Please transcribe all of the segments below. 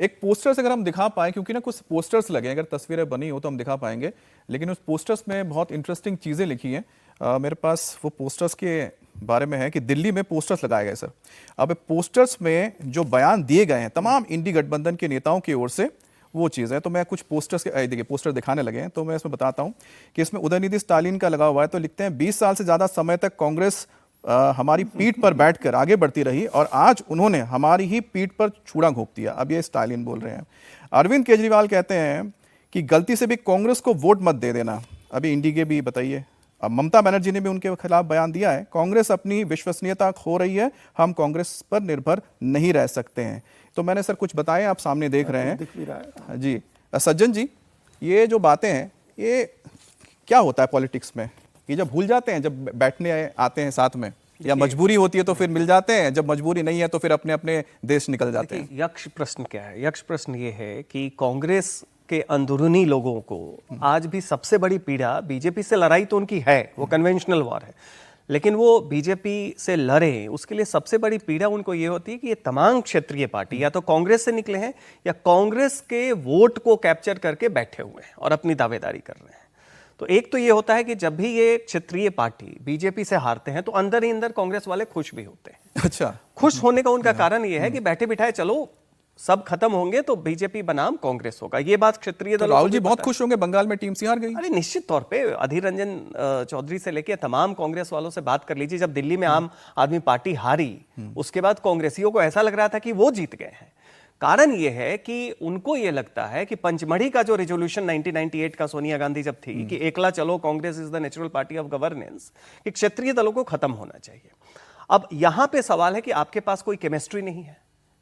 एक पोस्टर्स अगर हम दिखा पाए, क्योंकि ना कुछ पोस्टर्स लगे, अगर तस्वीरें बनी हो तो हम दिखा पाएंगे, लेकिन उस पोस्टर्स में बहुत इंटरेस्टिंग चीज़ें लिखी हैं। मेरे पास वो पोस्टर्स के बारे में है कि दिल्ली में पोस्टर्स लगाए गए सर। अब पोस्टर्स में जो बयान दिए गए हैं तमाम इंडी गठबंधन के नेताओं की ओर से, वो चीज़ है। तो मैं कुछ पोस्टर्स के देखिए पोस्टर दिखाने लगे हैं, तो मैं इसमें बताता हूँ कि इसमें उदयनिधि स्टालिन का लगा हुआ है। तो लिखते हैं 20 साल से ज़्यादा समय तक कांग्रेस हमारी पीठ पर बैठकर आगे बढ़ती रही और आज उन्होंने हमारी ही पीठ पर छुरा घोंप दिया। अब ये स्टालिन बोल रहे हैं। अरविंद केजरीवाल कहते हैं कि गलती से भी कांग्रेस को वोट मत दे देना। अभी इंडी के भी बताइए। अब ममता बनर्जी ने भी उनके खिलाफ बयान दिया है, कांग्रेस अपनी विश्वसनीयता खो रही है, हम कांग्रेस पर निर्भर नहीं रह सकते हैं। तो मैंने सर कुछ बताए, आप सामने देख रहे हैं जी। सज्जन जी, ये जो बातें हैं ये क्या होता है पॉलिटिक्स में? ये जब भूल जाते हैं जब बैठने आते हैं साथ में, या मजबूरी होती है तो फिर मिल जाते हैं, जब मजबूरी नहीं है तो फिर अपने अपने देश निकल जाते हैं। यक्ष प्रश्न क्या है? यक्ष प्रश्न ये है कि कांग्रेस के अंदरूनी लोगों को आज भी सबसे बड़ी पीड़ा, बीजेपी से लड़ाई तो उनकी है, वो कन्वेंशनल वॉर है, लेकिन वो बीजेपी से लड़े उसके लिए सबसे बड़ी पीड़ा उनको ये होती है कि ये तमाम क्षेत्रीय पार्टी या तो कांग्रेस से निकले हैं या कांग्रेस के वोट को कैप्चर करके बैठे हुए हैं और अपनी दावेदारी कर रहे हैं। तो एक तो ये होता है कि जब भी ये क्षेत्रीय पार्टी बीजेपी से हारते हैं तो अंदर ही अंदर कांग्रेस वाले खुश भी होते हैं। अच्छा, खुश होने का उनका कारण ये है कि बैठे बिठाए चलो सब खत्म होंगे तो बीजेपी बनाम कांग्रेस होगा। ये बात क्षेत्रीय तो राहुल जी बहुत खुश होंगे, बंगाल में टीम सी हार गई। अरे निश्चित तौर पे अधीर रंजन चौधरी से लेके तमाम कांग्रेस वालों से बात कर लीजिए। जब दिल्ली में आम आदमी पार्टी हारी, उसके बाद कांग्रेसियों को ऐसा लग रहा था कि वो जीत गए हैं। कारण ये है कि उनको ये लगता है कि पंचमढ़ी का जो रेजोल्यूशन 1998 का सोनिया गांधी जब थी कि एकला चलो Congress is the natural party of governance, कि क्षेत्रीय दलों को खत्म होना चाहिए। अब यहां पे सवाल है कि आपके पास कोई केमिस्ट्री नहीं है,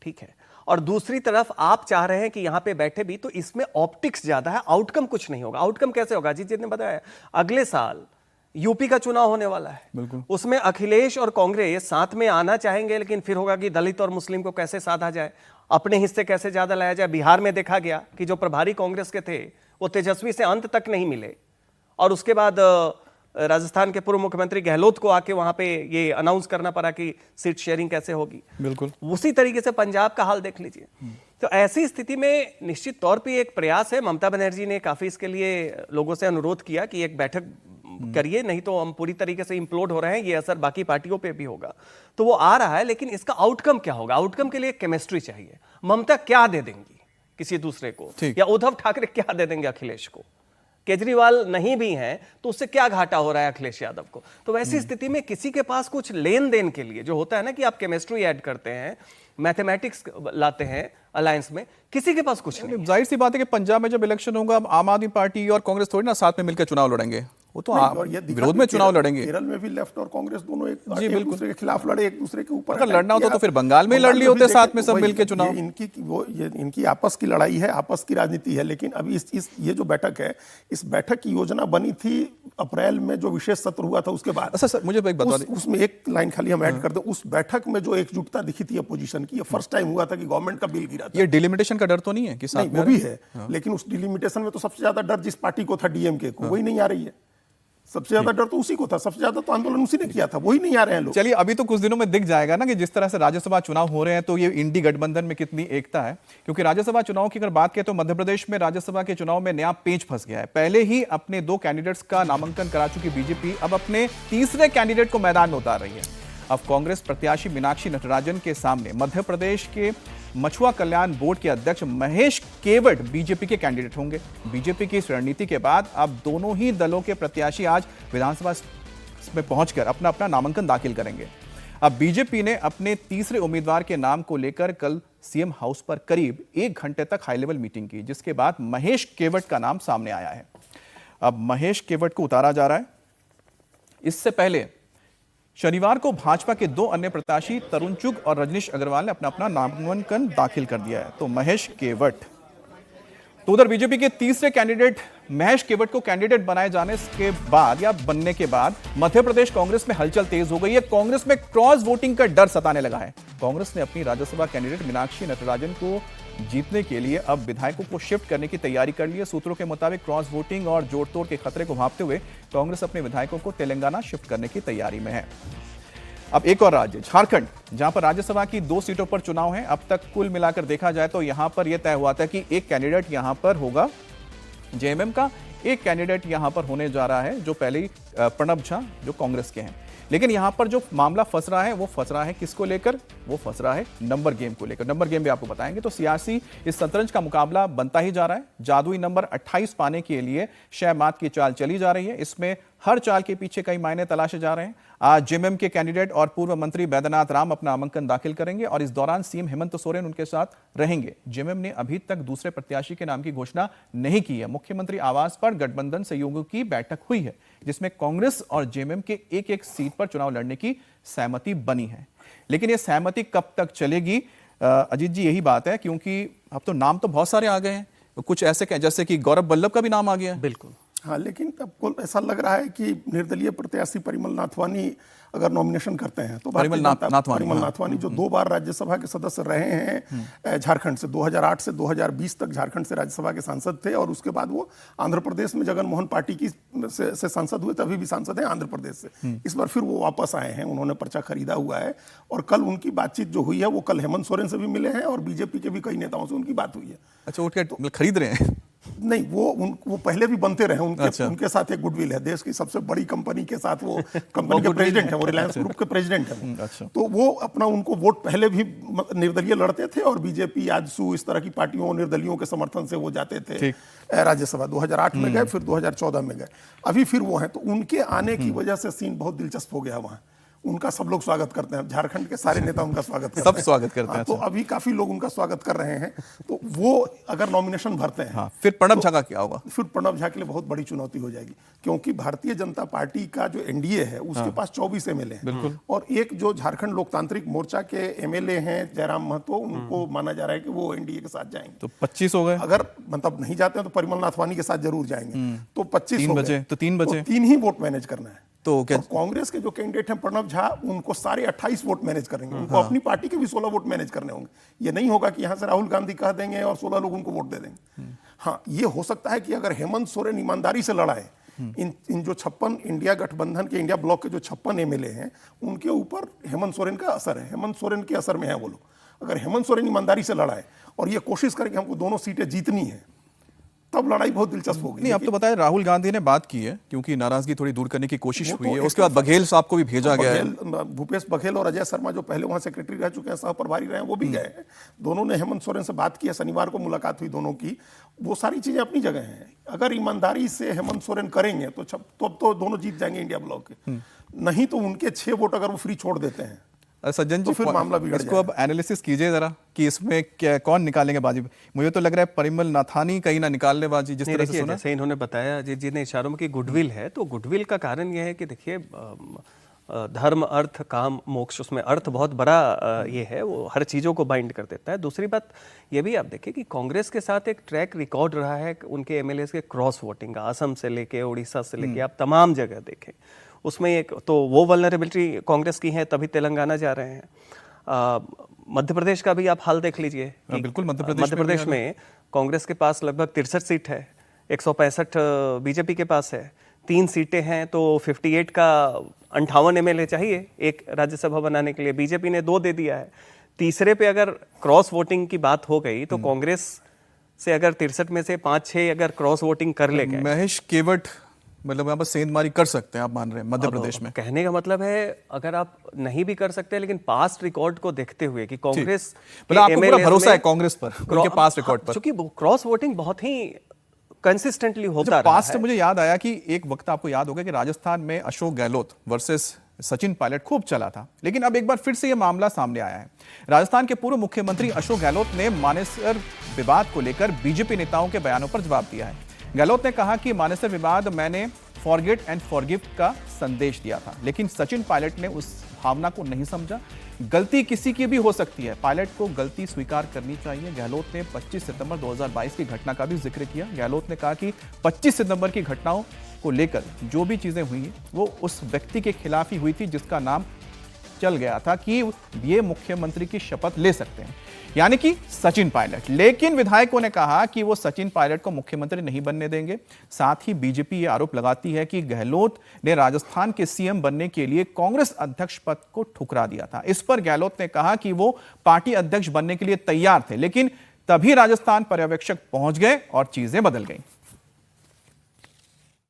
ठीक है, और दूसरी तरफ आप चाह रहे हैं कि यहां पे बैठे भी, तो इसमें ऑप्टिक्स ज्यादा है, आउटकम कुछ नहीं होगा। आउटकम कैसे होगा? अजीत जी ने बताया अगले साल यूपी का चुनाव होने वाला है, उसमें अखिलेश और कांग्रेस साथ में आना चाहेंगे, लेकिन फिर होगा कि दलित और मुस्लिम को कैसे साधा जाए, अपने हिस्से कैसे ज्यादा लाया जाए। बिहार में देखा गया कि जो प्रभारी कांग्रेस के थे वो तेजस्वी से अंत तक नहीं मिले, और उसके बाद राजस्थान के पूर्व मुख्यमंत्री गहलोत को आके वहां पे ये अनाउंस करना पड़ा कि सीट शेयरिंग कैसे होगी। बिल्कुल उसी तरीके से पंजाब का हाल देख लीजिए। तो ऐसी स्थिति में निश्चित तौर पे एक प्रयास है, ममता बनर्जी ने काफी इसके लिए लोगों से अनुरोध किया कि एक बैठक करिए, नहीं तो हम पूरी तरीके से इंप्लोड हो रहे हैं, ये असर बाकी पार्टियों पे भी होगा। तो वो आ रहा है, लेकिन इसका आउटकम क्या होगा? आउटकम के लिए केमिस्ट्री चाहिए। ममता क्या दे देंगी किसी दूसरे को, या उद्धव ठाकरे क्या दे देंगे अखिलेश को? केजरीवाल नहीं भी हैं तो उससे क्या घाटा हो रहा है अखिलेश यादव को? तो वैसी स्थिति में किसी के पास कुछ लेन देन के लिए, जो होता है ना कि आप केमिस्ट्री ऐड करते हैं, मैथमेटिक्स लाते हैं अलायंस में, किसी के पास कुछ नहीं। जाहिर सी बात है कि पंजाब में जब इलेक्शन होगा, अब आम आदमी पार्टी और कांग्रेस थोड़ी ना साथ में मिलकर चुनाव लड़ेंगे, वो तो विरोध में चुनाव लड़ेंगे। केरल में भी लेफ्ट और कांग्रेस दोनों एक दूसरे के खिलाफ लड़े, एक दूसरे के ऊपर। अगर लड़ना होता तो फिर बंगाल में ही लड़ लिए होते साथ में सब मिलकर चुनाव। इनकी आपस की लड़ाई है, आपस की राजनीति है। लेकिन अभी ये जो बैठक है, इस बैठक की योजना बनी थी अप्रैल में, जो विशेष सत्र हुआ था उसके बाद। अच्छा सर, मुझे एक बता दें, उसमें एक लाइन खाली हम ऐड कर दें, उस बैठक में जो एकजुटता दिखी थी अपोजिशन की, ये फर्स्ट टाइम हुआ था कि गवर्नमेंट का बिल गिरा था। ये डिलिमिटेशन का डर तो नहीं है कि साथ में? वो भी है, लेकिन उस डिलिमिटेशन में तो सबसे ज्यादा डर जिस पार्टी को था, डीएमके को, वही नहीं आ रही है। सबसे ज्यादा डर तो उसी को था, सबसे ज्यादा तो आंदोलन उसी ने किया था, वही नहीं आ रहे हैं लोग। चलिए, अभी तो कुछ दिनों में दिख जाएगा ना कि जिस तरह से राज्यसभा चुनाव हो रहे हैं तो ये इंडी गठबंधन में कितनी एकता है। क्योंकि राज्यसभा चुनाव की अगर बात करें तो मध्य प्रदेश में राज्यसभा के चुनाव में नया पेंच फंस गया है। पहले ही अपने 2 कैंडिडेट्स का नामांकन करा चुकी बीजेपी अब अपने तीसरे कैंडिडेट को मैदान में उतार रही है। अब कांग्रेस प्रत्याशी मीनाक्षी नटराजन के सामने मध्य प्रदेश के मछुआ कल्याण बोर्ड के अध्यक्ष महेश केवट बीजेपी के कैंडिडेट होंगे। बीजेपी की इस रणनीति के बाद अब दोनों ही दलों के प्रत्याशी आज विधानसभा में पहुंचकर अपना अपना नामांकन दाखिल करेंगे। अब बीजेपी ने अपने तीसरे उम्मीदवार के नाम को लेकर कल सीएम हाउस पर करीब 1 घंटे तक हाई लेवल मीटिंग की, जिसके बाद महेश केवट का नाम सामने आया है। अब महेश केवट को उतारा जा रहा है। इससे पहले शनिवार को भाजपा के 2 अन्य प्रत्याशी तरुण चुग और रजनीश अग्रवाल ने अपना अपना नामांकन दाखिल कर दिया है। तो महेश केवट, तो उधर बीजेपी के तीसरे कैंडिडेट महेश केवट को कैंडिडेट बनाए जाने के बाद या बनने के बाद मध्य प्रदेश कांग्रेस में हलचल तेज हो गई है। कांग्रेस में क्रॉस वोटिंग का डर सताने लगा है। कांग्रेस ने अपनी राज्यसभा कैंडिडेट मीनाक्षी नटराजन को जीतने के लिए अब विधायकों को शिफ्ट करने की तैयारी कर ली है। सूत्रों के मुताबिक क्रॉस वोटिंग और जोड़तोड़ के खतरे को भांपते हुए कांग्रेस अपने विधायकों को तेलंगाना शिफ्ट करने की तैयारी में है। अब एक और राज्य झारखंड, जहां पर राज्यसभा की 2 सीटों पर चुनाव है। अब तक कुल मिलाकर देखा जाए तो यहां पर यह तय हुआ था कि एक कैंडिडेट यहां पर होगा जेएमएम का, एक कैंडिडेट यहां पर होने जा रहा है जो पहले ही प्रणब झा जो कांग्रेस के हैं। लेकिन यहां पर जो मामला फंस रहा है वो फंस रहा है किसको लेकर? वो फंस रहा है नंबर गेम को लेकर। नंबर गेम भी आपको बताएंगे। तो सियासी इस शतरंज का मुकाबला बनता ही जा रहा है। जादुई नंबर 28 पाने के लिए शहमात की चाल चली जा रही है। इसमें हर चाल के पीछे कई मायने तलाशे जा रहे हैं। आज जेएमएम के कैंडिडेट और पूर्व मंत्री बैद्यनाथ राम अपना नामांकन दाखिल करेंगे और इस दौरान सीएम हेमंत सोरेन उनके साथ रहेंगे। जेएमएम ने अभी तक दूसरे प्रत्याशी के नाम की घोषणा नहीं की है। मुख्यमंत्री आवास पर गठबंधन सहयोगियों की बैठक हुई है, जिसमें कांग्रेस और जेएमएम के एक एक सीट पर चुनाव लड़ने की सहमति बनी है। लेकिन यह सहमति कब तक चलेगी, अजीत जी, यही बात है, क्योंकि अब तो नाम तो बहुत सारे आ गए हैं। कुछ ऐसे जैसे कि गौरव वल्लभ का भी नाम आ गया है। बिल्कुल। हाँ, लेकिन आपको ऐसा लग रहा है कि निर्दलीय प्रत्याशी परिमल नाथवानी अगर नॉमिनेशन करते हैं तो परिमल नाथवानी जो 2 बार राज्यसभा के सदस्य रहे हैं झारखंड से, 2008 से 2020 तक झारखंड से राज्यसभा के सांसद थे, और उसके बाद वो आंध्र प्रदेश में जगन मोहन पार्टी की से सांसद हुए, तभी भी सांसद हैं आंध्र प्रदेश से। इस बार फिर वो वापस आए हैं, उन्होंने पर्चा खरीदा हुआ है, और कल उनकी बातचीत जो हुई है वो कल हेमंत सोरेन से भी मिले हैं और बीजेपी के भी कई नेताओं से उनकी बात हुई है। अच्छा, उठ के खरीद रहे हैं? नहीं, वो पहले भी बनते रहे, उनके साथ एक गुडविल है। देश की सबसे बड़ी कंपनी के साथ वो कंपनी के प्रेसिडेंट है, वो रिलायंस ग्रुप के प्रेसिडेंट है। अच्छा। तो वो अपना उनको वोट पहले भी निर्दलीय लड़ते थे, और बीजेपी, आजसू, इस तरह की पार्टियों निर्दलियों के समर्थन से वो जाते थे राज्यसभा। 2008 में गए, फिर 2014 में गए, अभी फिर वो हैं। तो उनके आने की वजह से सीन बहुत दिलचस्प हो गया वहाँ। उनका सब लोग स्वागत करते हैं, झारखंड के सारे नेता उनका स्वागत करते हैं, सब स्वागत करते हैं। तो अभी काफी लोग उनका स्वागत कर रहे हैं। तो वो अगर नॉमिनेशन भरते हैं, फिर प्रणब झा का क्या होगा? फिर प्रणब झा के लिए बहुत बड़ी चुनौती हो जाएगी, क्योंकि भारतीय जनता पार्टी का जो एनडीए है उसके पास 24 एमएलए हैं, और एक जो झारखंड लोकतांत्रिक मोर्चा के एमएलए हैं जयराम महतो, उनको माना जा रहा है कि वो एनडीए के साथ जाएंगे। तो 25 हो गए। अगर मतलब नहीं जाते हैं तो परिमल नाथवानी के साथ जरूर जाएंगे, तो 25 3 बचे, तो 3 बचे, 3 ही वोट मैनेज करना है। तो क्या कांग्रेस के जो कैंडिडेट हैं प्रणब झा, उनको सारे 28 वोट मैनेज करेंगे, उनको अपनी पार्टी के भी 16 वोट मैनेज करने होंगे। ये नहीं होगा कि यहां से राहुल गांधी कह देंगे और 16 लोग उनको वोट दे देंगे। हाँ, ये हो सकता है कि अगर हेमंत सोरेन ईमानदारी से लड़ाए, इन जो 56 इंडिया गठबंधन के, इंडिया ब्लॉक के जो 56 एमएलए हैं, उनके ऊपर हेमंत सोरेन का असर है, हेमंत सोरेन के असर में है वो लोग। अगर हेमंत सोरेन ईमानदारी से लड़ाए और ये कोशिश करे कि हमको दोनों सीटें जीतनी है, तब लड़ाई बहुत दिलचस्प होगी। नहीं, अब तो बताया राहुल गांधी ने बात की है, क्योंकि नाराजगी थोड़ी दूर करने की कोशिश हुई है। उसके बाद बघेल साहब को भी भेजा गया है। भूपेश बघेल और अजय शर्मा जो पहले वहां सेक्रेटरी रह चुके हैं, सह प्रभारी रहे हैं, वो भी गए हैं। दोनों ने हेमंत सोरेन से बात की है, शनिवार को मुलाकात हुई दोनों की। वो सारी चीजें अपनी जगह हैं। अगर ईमानदारी से हेमंत सोरेन करेंगे तो अब तो दोनों जीत जाएंगे इंडिया ब्लॉक के। नहीं तो उनके 6 वोट अगर वो फ्री छोड़ देते हैं, सज्जन जी, तो फिर मामला बिगड़ इसको अब एनालिसिस कीजिए जरा कि इसमें क्या, कौन निकालेंगे बाजी। मुझे तो लग रहा है परिमल नाथानी कहीं ना निकालने बाजी, जिस तरह से सुना। जैसे इन्होंने बताया, अजीत जी ने इशारों में कि गुडविल है, तो गुडविल का कारण यह है कि देखिए धर्म, अर्थ, काम, मोक्ष, उसमें अर्थ बहुत बड़ा ये है, वो हर चीज़ों को बाइंड कर देता है। दूसरी बात ये भी आप देखिए कि कांग्रेस के साथ एक ट्रैक रिकॉर्ड रहा है उनके एमएलए के क्रॉस वोटिंग का, असम से लेके उड़ीसा से लेके आप तमाम जगह देखें, उसमें एक तो वो वल्नरेबिलिटी कांग्रेस की है, तभी तेलंगाना जा रहे हैं। मध्य प्रदेश का भी आप हाल देख लीजिए। बिल्कुल, मध्य प्रदेश में कांग्रेस के पास लगभग 63 सीट है, 165 बीजेपी के पास है, 3 सीटें हैं, तो 58 का 58 एमएलए चाहिए एक राज्यसभा बनाने के लिए। बीजेपी ने 2 दे दिया है। तीसरे पे अगर क्रॉस वोटिंग की बात हो गई तो कांग्रेस से अगर 63 में से 5-6 अगर क्रॉस वोटिंग कर ले गए, महेश केवट मतलब यहाँ पर सेंधमारी कर सकते हैं, आप मान रहे हैं मध्य प्रदेश में? कहने का मतलब है अगर आप नहीं भी कर सकते, लेकिन पास्ट रिकॉर्ड को देखते हुए कि कांग्रेस, मतलब आपको पूरा भरोसा है कांग्रेस पर, उनके पास्ट रिकॉर्ड पर, क्योंकि क्रॉस वोटिंग बहुत ही कंसिस्टेंटली होता रहा पास्ट। मुझे याद आया कि एक वक्त आपको याद होगा कि राजस्थान में अशोक गहलोत वर्सेस सचिन पायलट खूब चला था, लेकिन अब एक बार फिर से यह मामला सामने आया है। राजस्थान के पूर्व मुख्यमंत्री अशोक गहलोत ने मानेसर विवाद को लेकर बीजेपी नेताओं के बयानों पर जवाब दिया है। गहलोत ने कहा कि मानेसर विवाद मैंने फॉरगेट एंड फॉरगिव का संदेश दिया था, लेकिन सचिन पायलट ने उस भावना को नहीं समझा। गलती किसी की भी हो सकती है, पायलट को गलती स्वीकार करनी चाहिए। गहलोत ने 25 सितंबर 2022 की घटना का भी जिक्र किया। गहलोत ने कहा कि 25 सितंबर की घटनाओं को लेकर जो भी चीजें हुई वो उस व्यक्ति के खिलाफ ही हुई थी जिसका नाम चल गया था कि ये मुख्यमंत्री की शपथ ले सकते हैं, यानी कि सचिन पायलट। लेकिन विधायकों ने कहा कि वो सचिन पायलट को मुख्यमंत्री नहीं बनने देंगे। साथ ही बीजेपी ये आरोप लगाती है कि गहलोत ने राजस्थान के सीएम बनने के लिए कांग्रेस अध्यक्ष पद को ठुकरा दिया था। इस पर गहलोत ने कहा कि वो पार्टी अध्यक्ष बनने के लिए तैयार थे, लेकिन तभी राजस्थान पर्यवेक्षक पहुंच गए और चीजें बदल गईं।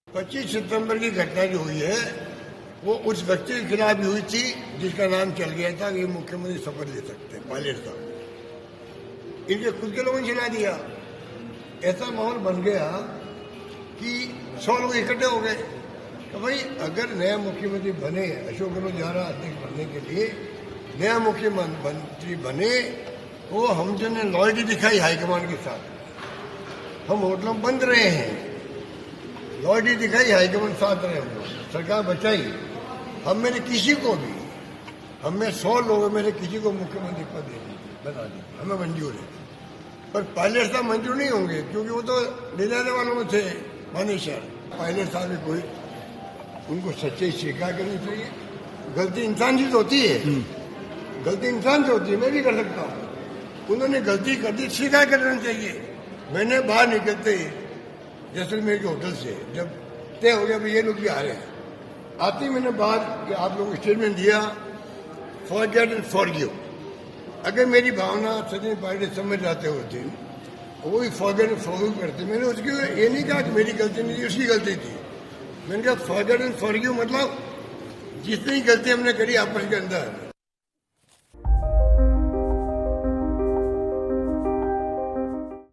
25 सितंबर की घटना जो हुई है वो उस व्यक्ति के खिलाफ भी हुई थी जिसका नाम चल गया था कि मुख्यमंत्री शपथ ले सकते हैं, पायलट साहब। इनके खुद के लोगों ने चला दिया। ऐसा माहौल बन गया कि 100 लोग इकट्ठे हो गए तो भाई अगर नया मुख्यमंत्री बने, अशोक गहलोत जा रहा अध्यक्ष बनने के लिए, नया मुख्यमंत्री बने वो हम जो ने लॉयल्टी दिखाई हाईकमान के साथ, हम होटलों में बंद रहे हैं, लॉयल्टी दिखाई हाईकमान साथ रहे, हम लोग सरकार बचाई। हम मेरे किसी को भी, हम में 100 लोग मेरे किसी को मुख्यमंत्री पद दे बता दी, हमें मंजूर है। पर पायलट साहब मंजूर नहीं होंगे क्योंकि वो तो ले जाने वालों में थे मानेसर। पायलट साहब भी कोई, उनको सच्चाई स्वीकार करनी चाहिए। गलती इंसान से होती है, गलती इंसान से होती है, मैं भी कर सकता हूँ। उन्होंने गलती कर दी, स्वीकार करना चाहिए। मैंने बाहर निकलते जैसलमेर के होटल से जब तय हो गया ये लोग भी आ रहे हैं, आते ही मैंने बाहर कि आप लोगों को स्टेटमेंट दिया फॉरगेट एंड फॉरगिव। अगर मेरी भावना सचिन पायलट समझ जाते होते वो भी फॉरगेट एंड फॉरगिव करते। मैंने उसकी ये नहीं कहा कि मेरी गलती नहीं थी, उसकी गलती थी। मैंने कहा फॉरगेट एंड फॉरगिव मतलब जितनी गलती हमने करी आपस के अंदर